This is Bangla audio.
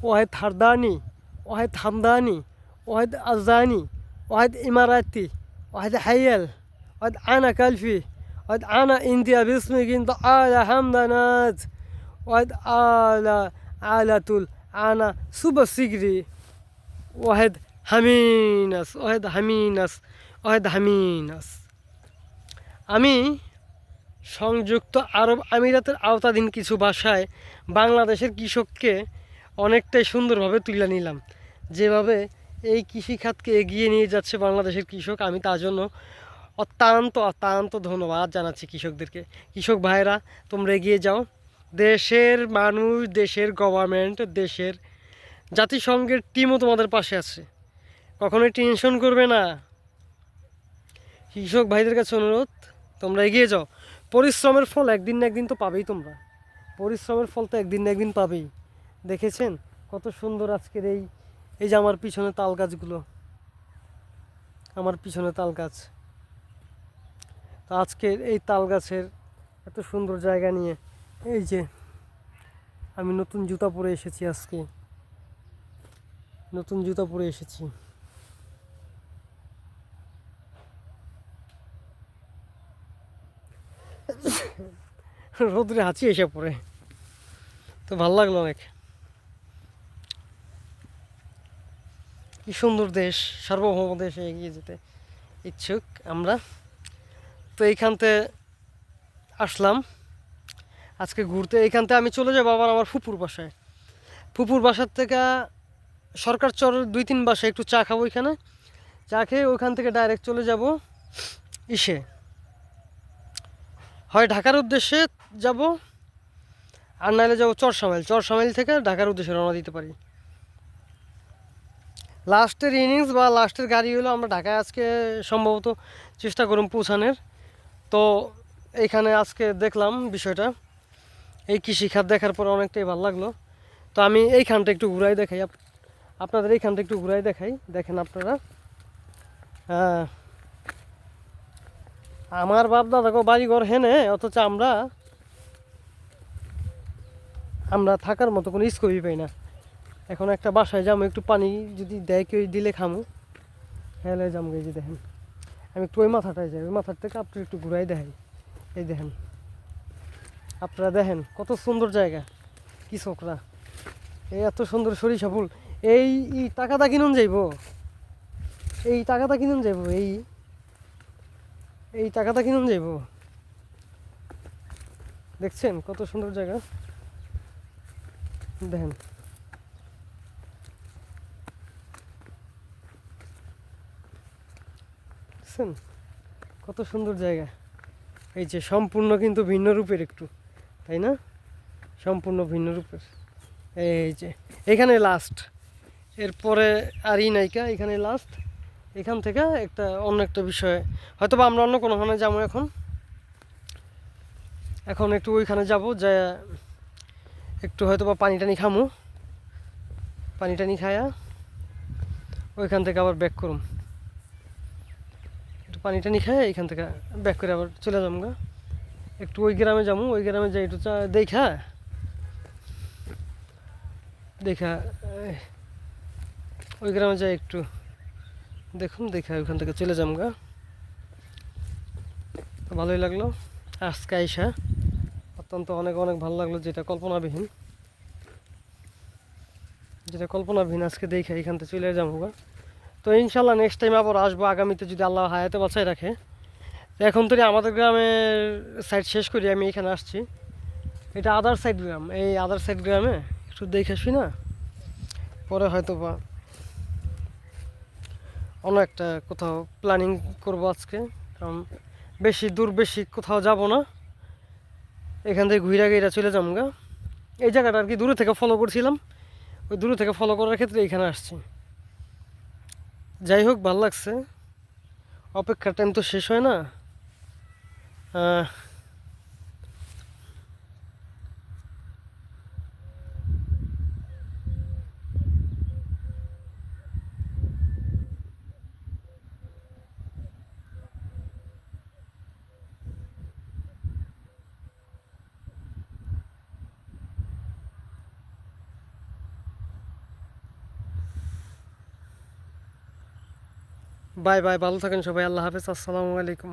واحد حرداني، واحد حمداني، واحد أزاني، واحد إماراتي، واحد حيل، واحد أنا كلفي، واحد أنا إنديا باسمك إنت على حمدانات، واحد على أنا سوبر سيجري، واحد হামিনাস ওয়াহেদ হামিনাস ওয়াহেদ হামিনাস। আমি সংযুক্ত আরব আমিরাতের আওতাধীন কিছু ভাষায় বাংলাদেশের কৃষককে অনেকটাই সুন্দরভাবে তুলে নিলাম। যেভাবে এই কৃষিখাতকে এগিয়ে নিয়ে যাচ্ছে বাংলাদেশের কৃষক, আমি তার জন্য অত্যন্ত অত্যন্ত ধন্যবাদ জানাচ্ছি কৃষকদেরকে। কৃষক ভাইরা, তোমরা এগিয়ে যাও। দেশের মানুষ, দেশের গভর্নমেন্ট, দেশের জাতিসংঘের টিমও তোমাদের পাশে আছে, কখনোই টেনশন করবে না। কৃষক ভাইদের কাছে অনুরোধ, তোমরা এগিয়ে যাও। পরিশ্রমের ফল একদিন না একদিন তো পাবেই তোমরা, পরিশ্রমের ফল তো একদিন না একদিন পাবেই। দেখেছেন কত সুন্দর আজকের এই এই যে আমার পিছনে তাল গাছগুলো, আমার পিছনে তাল গাছ। তো আজকের এই তাল গাছের এত সুন্দর জায়গা নিয়ে এই যে আমি নতুন জুতা পরে এসেছি, আজকে নতুন জুতা পরে এসেছি। রোদ্রে হাঁচি এসে পড়ে, তো ভাল লাগলো অনেক। কি সুন্দর দেশ, সার্বভৌম দেশে এগিয়ে যেতে ইচ্ছুক আমরা। তো এইখানতে আসলাম আজকে ঘুরতে। এইখানতে আমি চলে যাবো আবার আমার ফুপুর বাসায়। ফুপুর বাসার থেকে সরকার চরের 2-3 বাসায় একটু চা খাবো, এখানে চা খেয়ে ওইখান থেকে ডাইরেক্ট চলে যাব ইসে, হয় ঢাকার উদ্দেশ্যে যাব, আর নাহলে যাবো চরসামাইল। চরসামাইল থেকে ঢাকার উদ্দেশ্যে রওনা দিতে পারি। লাস্টের ইনিংস বা লাস্টের গাড়ি হলো আমরা ঢাকায় আজকে সম্ভবত চেষ্টা করুন পৌঁছানোর। তো এইখানে আজকে দেখলাম বিষয়টা, এই কৃষিখাত দেখার পর অনেকটাই ভালো লাগলো। তো আমি এইখানটা একটু ঘুরাই দেখাই আপনাদের, এইখানটা একটু ঘুরাই দেখাই, দেখেন আপনারা। হ্যাঁ, আমার বাপ দাদাকে বাড়িঘর হেনে, অথচ আমরা আমরা থাকার মতো কোনো স্কোপই পাই না। এখন একটা বাসায় যাবো, একটু পানি যদি দেয় কেউ দিলে খামু, হেলে যাবো। এই যে দেখেন, আমি একটু ওই মাথাটায় যাই, ওই মাথার থেকে আপনার একটু ঘুরাই দেখাই। এই দেখেন, আপনারা দেখেন কত সুন্দর জায়গা। কৃষকরা এই এত সুন্দর সরিষা ফুল, এই টাকাটা কিনুন যাইব, এই টাকাটা কিনুন যাইব, এই টাকাটা কিনুন যাইব। দেখছেন কত সুন্দর জায়গা, দেখেন। দেখছেন কত সুন্দর জায়গা। এই যে সম্পূর্ণ কিন্তু ভিন্ন রূপের একটু, তাই না? সম্পূর্ণ ভিন্ন রূপের। এই যে এখানে লাস্ট, এরপরে আর নায়িকা, এখানে লাস্ট। এখান থেকে একটা অন্য একটা বিষয়, হয়তো বা আমরা অন্য কোনোখানে যাবো। এখন একটু ওইখানে যাব, যে একটু হয়তো বা পানি টানি খামু, পানি টানি খায়া ওইখান থেকে আবার ব্যাক করুম। একটু পানি টানি খায় এখান থেকে ব্যাক করে আবার চলে যাবো গা। একটু ওই গ্রামে যাবো, ওই গ্রামে যাই একটু দেখা দেখা ওই গ্রামে যাই একটু দেখুন, দেখা ওইখান থেকে চলে যাবো গা। তো ভালোই লাগলো আজকে আইসা, অত্যন্ত অনেক অনেক ভালো লাগলো, যেটা কল্পনাবিহীন, যেটা কল্পনাবিহীন আজকে দেখে এখান থেকে চলে যাবো গা। তো ইনশাল্লাহ নেক্সট টাইম আবার আসবো আগামীতে, যদি আল্লাহ হায়াতে বাঁচায় রাখে। এখন তো আমাদের গ্রামের সাইড শেষ করি, আমি এখানে আসছি, এটা আদার সাইড গ্রাম। এই আদার সাইড গ্রামে একটু দেখে আসবি না, পরে হয়তো বা অন্য একটা কোথাও প্ল্যানিং করবো আজকে। কারণ বেশি দূর, বেশি কোথাও যাব না, এখান থেকে ঘুরে গিয়ে চলে যাবো গা। এই জায়গাটা আর কি দূরে থেকে ফলো করছিলাম, ওই দূরে থেকে ফলো করার ক্ষেত্রে এখানে আসছি। যাই হোক, ভালো লাগছে, অপেক্ষার টাইম তো শেষ হয় না। বাই বাই, ভালো থাকেন সবাই, আল্লাহ হাফেজ, আসসালামু আলাইকুম।